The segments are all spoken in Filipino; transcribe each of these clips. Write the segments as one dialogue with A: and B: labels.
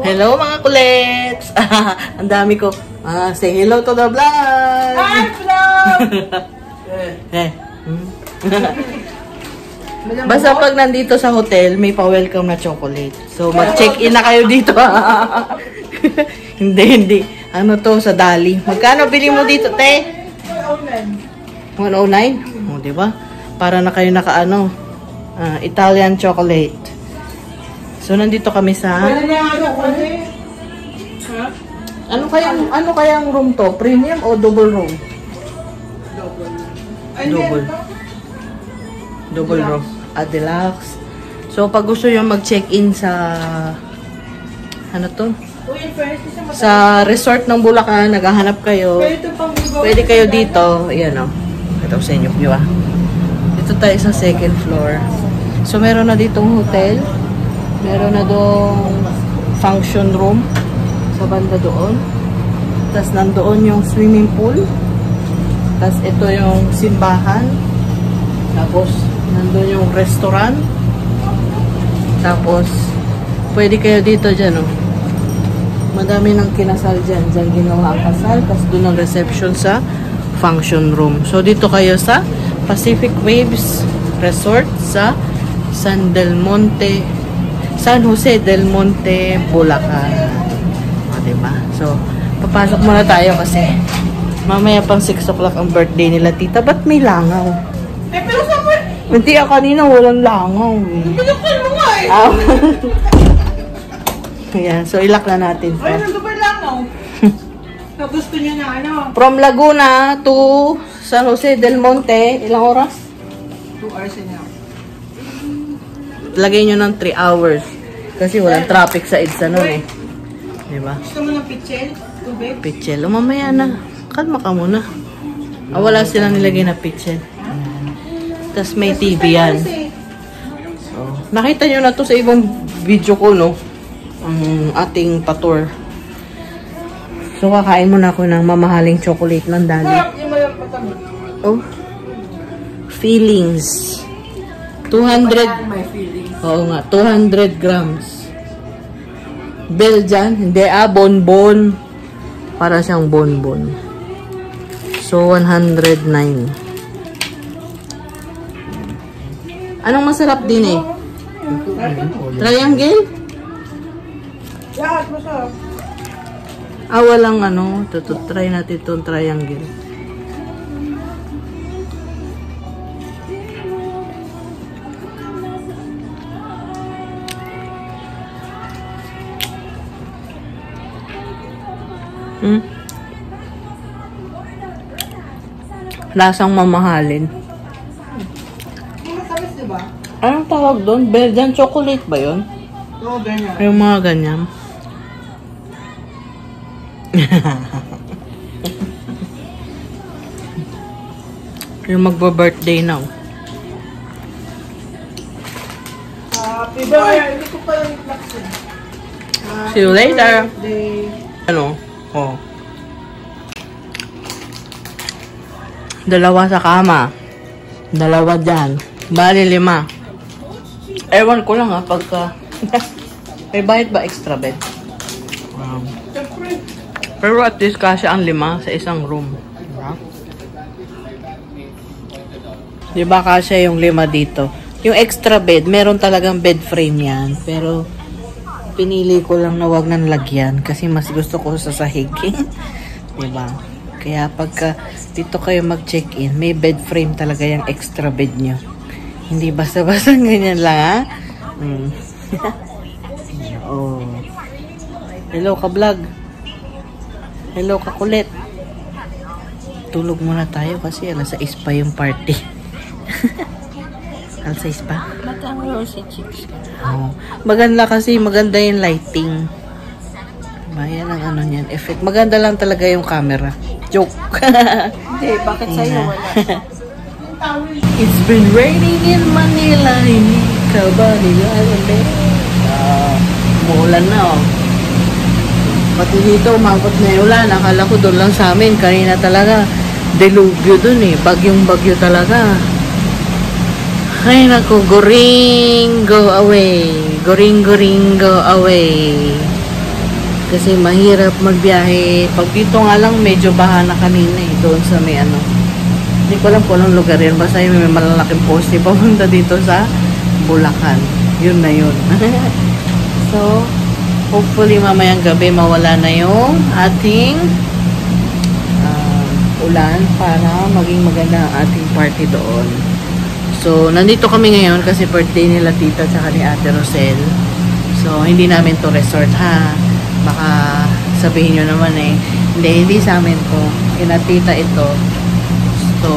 A: Hello mga kulets! Ang dami ko. Say hello to the vlog!
B: Hi vlog!
A: Basta pag nandito sa hotel, may pa-welcome na chocolate. So mag-check-in na kayo dito. Hindi. Ano to sa Dali? Magkano bili mo dito, te? 109. 109? O, diba? Para na kayo naka-ano. Italian chocolate. So, nandito kami sa... Ano kayang room to? Premium o double room? Double room. Deluxe. So, pag gusto nyo mag-check-in sa... Ano to? Sa resort ng Bulacan, naghahanap kayo. Pwede kayo dito. Ayan o. Ito sa inyo view Dito tayo sa second floor. So, meron na ditong hotel. Meron na doong function room sa banda doon. Tapos nandoon yung swimming pool. Tapos ito yung simbahan. Tapos nandoon yung restaurant. Tapos pwede kayo dito dyan, oh. Madami ng kinasal dyan. Dyan ginawa ang kasal. Tapos doon ang reception sa function room. So dito kayo sa Pacific Waves Resort sa San Jose del Monte, Bulacan. Diba? So, papasok muna tayo kasi mamaya pang 6 o'clock ang birthday nila, tita. Ba't may langaw?
B: Pero saan?
A: Hindi, kanina walang langaw.
B: Pinukal mo nga
A: Ayan, so ilak na natin.
B: Ay, nandun ba langaw? Gusto niya na ano?
A: From Laguna to San Jose del Monte, ilang oras?
B: 2 hours and a half.
A: Lagay nyo ng 3 hours. Kasi walang traffic sa EDSA nun eh. Diba?
B: Gusto mo ng pichel? Tubig?
A: Pichel. O mamaya na. Kalma ka muna. Wala silang nilagay na pichel. Tapos may TV yan. Nakita nyo na to sa ibang video ko, no? Ang ating pa-tour. So kakain muna ako ng mamahaling chocolate ng Dali. Oh. Feelings. 200. Oo nga, 200 grams. Belgian, hindi bonbon. Para siyang bonbon. So, 109. Anong masarap din eh? Triangle?
B: Lahat masarap.
A: Walang ano. Try natin itong triangle. Lasang mamahalin.
B: Matamis, diba?
A: Anong tawag doon? Belgian chocolate ba yun?
B: Oo, ganyan.
A: Yung mga ganyan. Yung magba-birthday na.
B: Happy birthday! Hindi ko pa yung reflection.
A: See you later. Ano? Oh. Dalawa sa kama. Dalawa dyan. Bali 5. Ewan ko lang pagka... May bayad ba extra bed? Pero at least kasi ang 5 sa isang room. Diba kasi yung 5 dito? Yung extra bed, meron talagang bed frame yan. Pero pinili ko lang na wag nang lagyan kasi mas gusto ko sa sahig. Diba? Kaya pagka dito kayo mag-check-in, may bed frame talaga yung extra bed nyo. Hindi basta-basta ganyan lang, Oh. Hello ka vlog. Hello ka kulit. Tulog muna tayo kasi alas 6 pa yung party. Alas 6 pa?
B: Matangro si Chicks.
A: Maganda kasi, maganda yung lighting. Yan ang ano niyan, effect. Maganda lang talaga yung camera. Joke.
B: Hindi, bakit sa'yo wala?
A: It's been raining in Manila. Hindi ka ba nilalamig? Umuulan na Pati dito, umabot na yung ulan. Akala ko doon lang sa amin. Kanina talaga, delubyo doon Bagyong-bagyo talaga. Ay, naku, goring, go away. Goring, go away. Kasi mahirap magbiyahe. Pag dito nga lang, medyo baha na kanina eh. Doon sa may ano. Hindi ko alam kung anong lugar yan. Basta yung may malalaking poste papunta dito sa Bulacan. Yun na yun. So, hopefully mamayang gabi mawala na yung ating ulan para maging maganda ang ating party doon. So, nandito kami ngayon kasi birthday nila tita tsaka ni Ate Rosel. So, hindi namin to resort ha. Baka sabihin nyo naman eh, hindi sa amin to. Kina tita ito. So,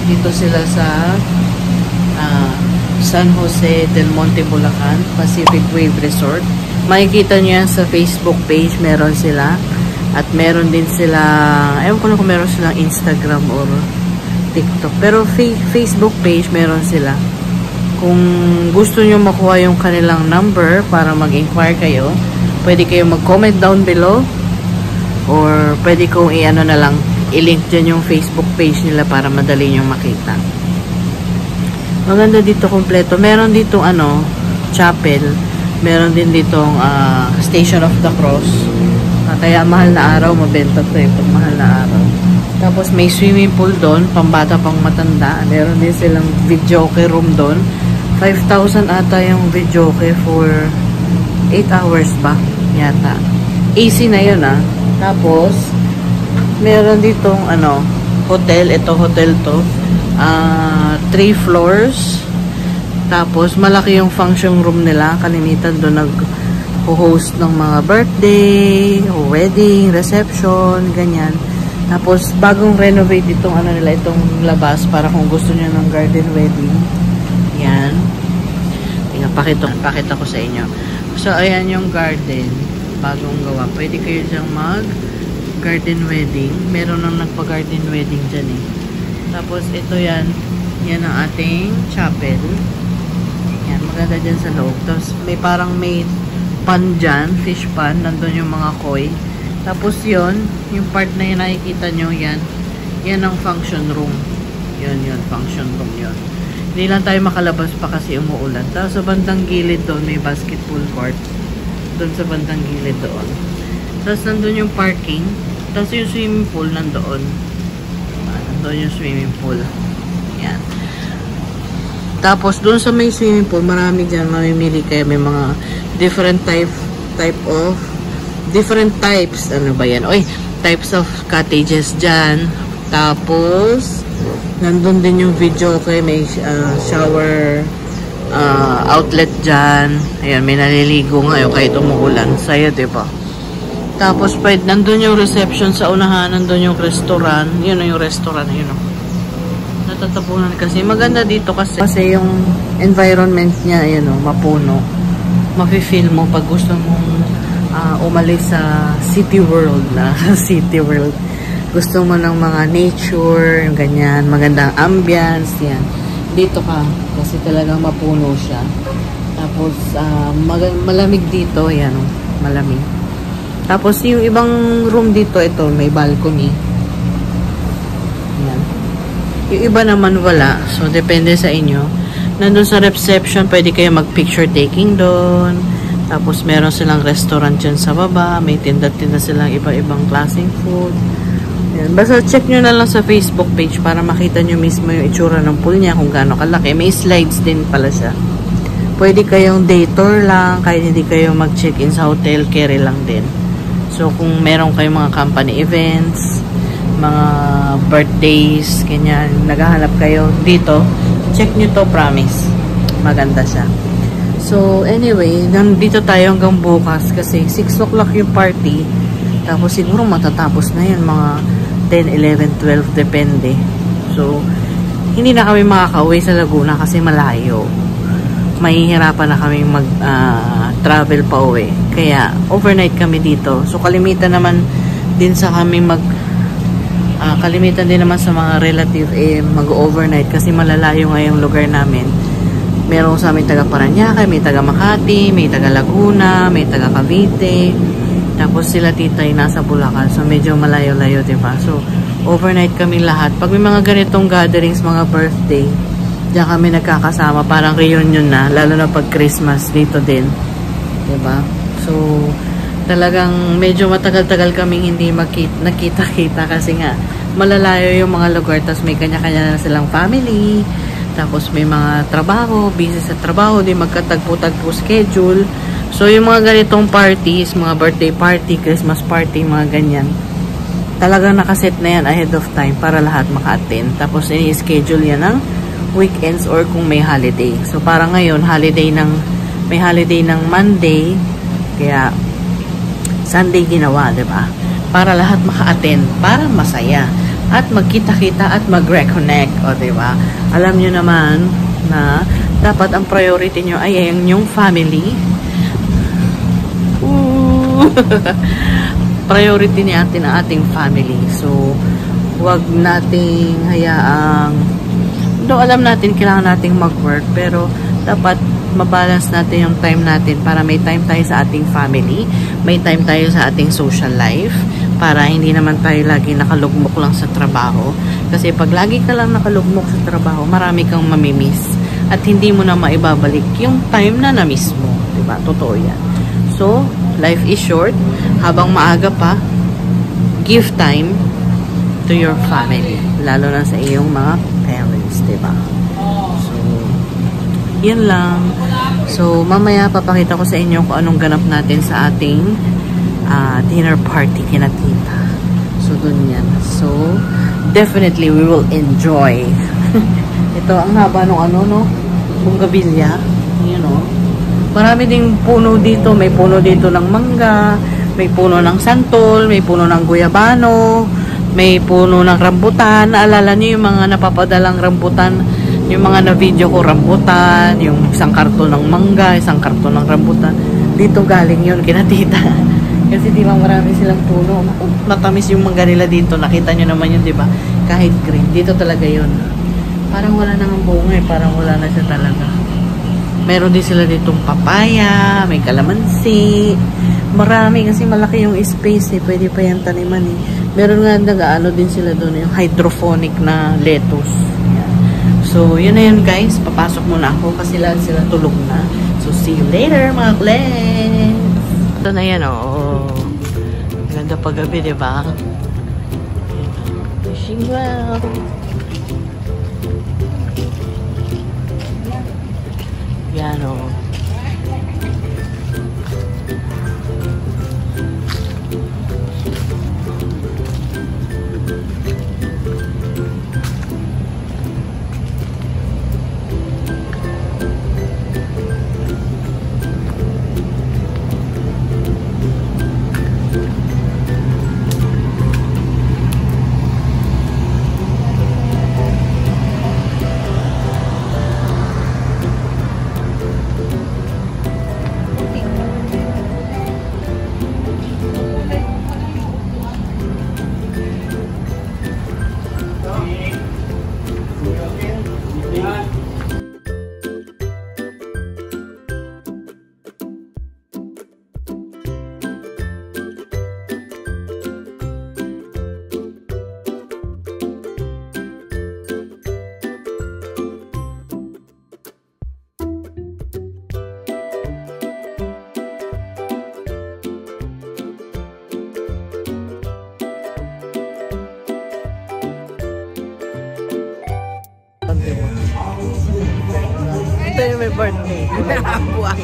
A: dito sila sa San Jose del Monte, Bulacan, Pacific Wave Resort. Makikita nyo yan sa Facebook page, meron sila. At meron din sila, ewan ko na kung meron silang Instagram or TikTok. Pero Facebook page, meron sila. Kung gusto nyo makuha yung kanilang number para mag-inquire kayo, pwede kayo mag-comment down below. Or pwede kong i-ano na lang, i-link dyan yung Facebook page nila para madali nyo makita. Maganda dito kompleto. Meron dito chapel. Meron din ditong Station of the Cross. Kaya mahal na araw, mabenta to eh, pag mahal na araw. Tapos may swimming pool doon, pambata pang matanda. Meron din silang videoke room doon. 5,000 ata yung videoke for 8 hours ba? Yata. AC na yun Tapos, meron ditong hotel. Ito hotel to. 3 floors. Tapos, malaki yung function room nila. Kalimitan doon nag-host ng mga birthday, wedding, reception, ganyan. Tapos, bagong renovate itong itong labas para kung gusto niyo ng garden wedding. Yan. Pakita ko sa inyo. So, ayan yung garden. Bagong gawa. Pwede kayo diyang mag-garden wedding. Meron nang nagpa-garden wedding dyan eh. Tapos, ito yan. Yan ang ating chapel. Yan. Maganda dyan sa loob. Tapos, may pan dyan. Fish pan. Nandun yung mga koi. Tapos, yon yung part na yun nakikita nyo, yan. Yan ang function room. Yun. Function room yun. Hindi lang tayo makalabas pa kasi umuulan. Tapos, sa bandang gilid doon, may basketball court. Doon sa bandang gilid doon. Tapos, nandun yung parking. Tapos, yung swimming pool nandoon. Nandun yung swimming pool. Yan. Tapos, doon sa may swimming pool, marami dyan, mamimili kayo. May mga different types. Ano ba yan? Types of cottages dyan. Tapos, nandun din yung video okay, may shower outlet dyan. Ayan, may naliligo ngayon kahit umuulan. Saya, diba? Tapos, nandun yung reception sa unahan. Nandun yung restaurant. Yun yung restaurant. Yun o. Natatapunan kasi. Maganda dito kasi yung environment niya, yun o, mapuno. Mafe-feel mo pag gusto mong umalis sa City World na. City World. Gusto mo ng mga nature, yung ganyan, magandang ambience, yan. Dito ka, kasi talagang mapuno siya. Tapos, malamig dito, yan, malamig. Tapos, yung ibang room dito, ito, may balcony. Yan. Yung iba naman wala, so depende sa inyo. Nandun sa reception, pwede kayo mag-picture taking doon. Tapos, meron silang restaurant dyan sa baba. May tinda-tinda silang iba-ibang klaseng food. Yan. Basta check nyo na lang sa Facebook page para makita nyo mismo yung itsura ng pool niya kung gaano kalaki. May slides din pala siya. Pwede kayong day tour lang. Kahit hindi kayo mag-check-in sa hotel, carry lang din. So, kung meron kayong mga company events, mga birthdays, ganyan, naghahanap kayo dito, check nyo to, promise. Maganda siya. So, anyway, nandito tayo hanggang bukas kasi 6 o'clock yung party. Tapos siguro matatapos na yun, mga 10, 11, 12, depende. So, hindi na kami makakauwi sa Laguna kasi malayo. Mahihirapan na kami mag-travel pa uwi. Kaya, overnight kami dito. So, kalimitan naman din sa kami kalimitan din naman sa mga relative mag-overnight kasi malalayo nga yung lugar namin. Meron sa amin taga Parañaque, may taga Makati, may taga Laguna, may taga Cavite. Tapos sila tita ay nasa Bulacan. So, medyo malayo-layo, diba? So, overnight kami lahat. Pag may mga ganitong gatherings, mga birthday, diyan kami nagkakasama. Parang reunion na. Lalo na pag Christmas, dito din. Diba? So, Talagang medyo matagal-tagal kaming hindi nakita-kita kasi nga malalayo yung mga lugar, tapos may kanya-kanya na silang family, tapos may mga trabaho, busy sa trabaho, di magkatagpo-tagpo schedule. So yung mga ganitong parties, mga birthday party, Christmas party, mga ganyan, talagang nakaset na yan ahead of time para lahat maka-attend. Tapos i-schedule yan ng weekends or kung may holiday. So para ngayon, may holiday ng Monday, kaya Sunday ginawa, 'di ba? Para lahat maka-attend, para masaya at magkita-kita at mag-reconnect, o 'di ba? Alam niyo naman na dapat ang priority niyo ay ang inyong family. Priority ni atin ang ating family. So, huwag nating hayaang, alam natin kailangan nating mag-work, pero dapat mabalance natin yung time natin para may time tayo sa ating family, may time tayo sa ating social life, para hindi naman tayo lagi nakalugmok lang sa trabaho. Kasi pag lagi ka lang nakalugmok sa trabaho, marami kang mamimiss at hindi mo na maibabalik yung time na na-miss mo, diba? Totoo yan. So, life is short. Habang maaga pa, give time to your family, lalo na sa iyong mga parents, diba? Yun lang. So, mamaya papakita ko sa inyo kung anong ganap natin sa ating dinner party kina tita. So, dun yan. So, definitely we will enjoy. Ito, ang haba nung bunggabilya. You know. Marami ding puno dito. May puno dito ng mangga, may puno ng santol, may puno ng guyabano, may puno ng rambutan. Naalala niyo yung mga napapadalang rambutan? Yung mga na-video ko, rambutan, yung isang karton ng mangga, isang karton ng rambutan. Dito galing yun, kinatita. Kasi di ba marami silang puno. Matamis yung mangga nila dito. Nakita nyo naman yun, di ba? Kahit green. Dito talaga yun. Parang wala nang bunga eh. Parang wala na siya talaga. Meron din sila ditong papaya, may kalamansi. Marami kasi malaki yung space eh. Pwede pa yan taniman eh. Meron nga nag-ano din sila doon, yung hydroponic na lettuce. So, yun na yun guys. Papasok muna ako kasi lang sila tulog na. So, see you later mga klens. Ito na yan, oh. Ganda pa gabi, diba? Wishing well. Yan, oh. Ito yung may birthday. Buwang.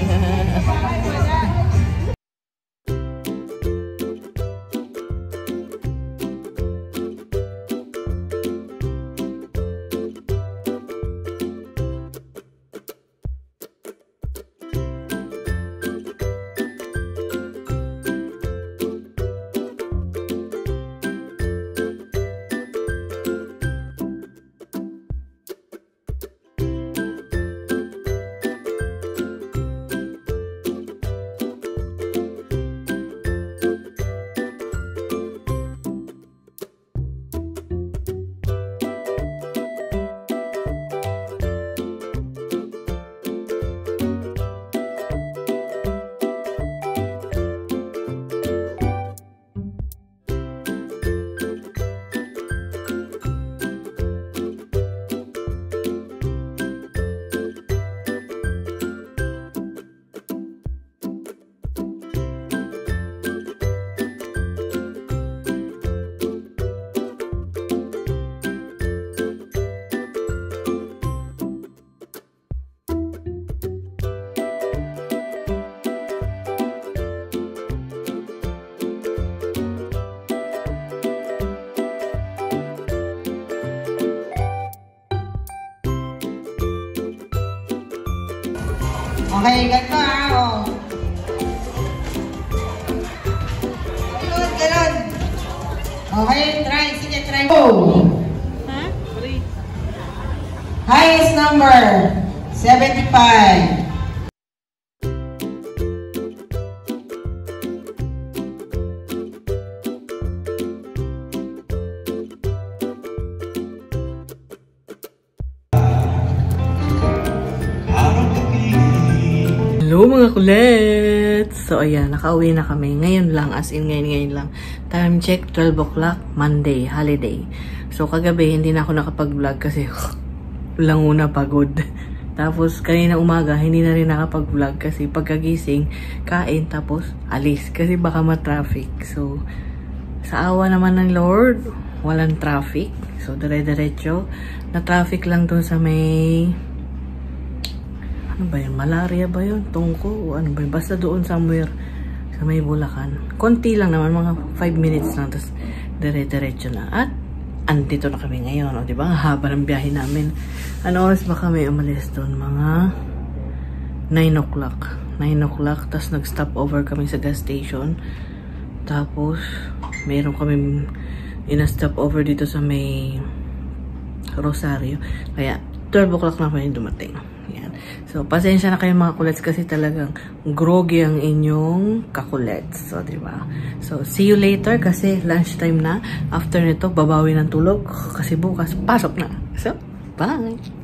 C: Okay, ganito oh. Ganun. Okay, try. Sige, try. Oh!
A: Ha?
C: Highest number, 75.
A: Hello mga kulets! So ayan, nakauwi na kami. Ngayon lang, as in ngayon lang. Time check, 12 o'clock, Monday, holiday. So kagabi, hindi na ako nakapag-vlog kasi languna pagod. Tapos kanina umaga, hindi na rin nakapag-vlog kasi pagkagising, kain, tapos alis. Kasi baka ma-traffic. So, sa awa naman ng Lord, walang traffic. So, dire-diretso. Na-traffic lang dun sa may... Ano ba yun? Malaria ba yun? Tungko? O ano ba yun? Basta doon somewhere sa may Bulacan. Konti lang naman, mga 5 minutes lang. Tapos, dire-diretso na. At, andito na kami ngayon. O, diba? Ang haba ng biyahe namin. Ano oras ba kami umalis doon? Mga 9 o'clock. 9 o'clock. Tapos, nag-stop over kami sa gas station. Tapos, mayroon kami ina-stop over dito sa may Rosario. Kaya, 12 o'clock na kami dumating. Yan. So, pasensya na kayo mga kulets kasi talagang groggy ang inyong kakulets. So, diba? So, see you later kasi lunchtime na. After nito, babawi ng tulog kasi bukas pasok na. So, bye!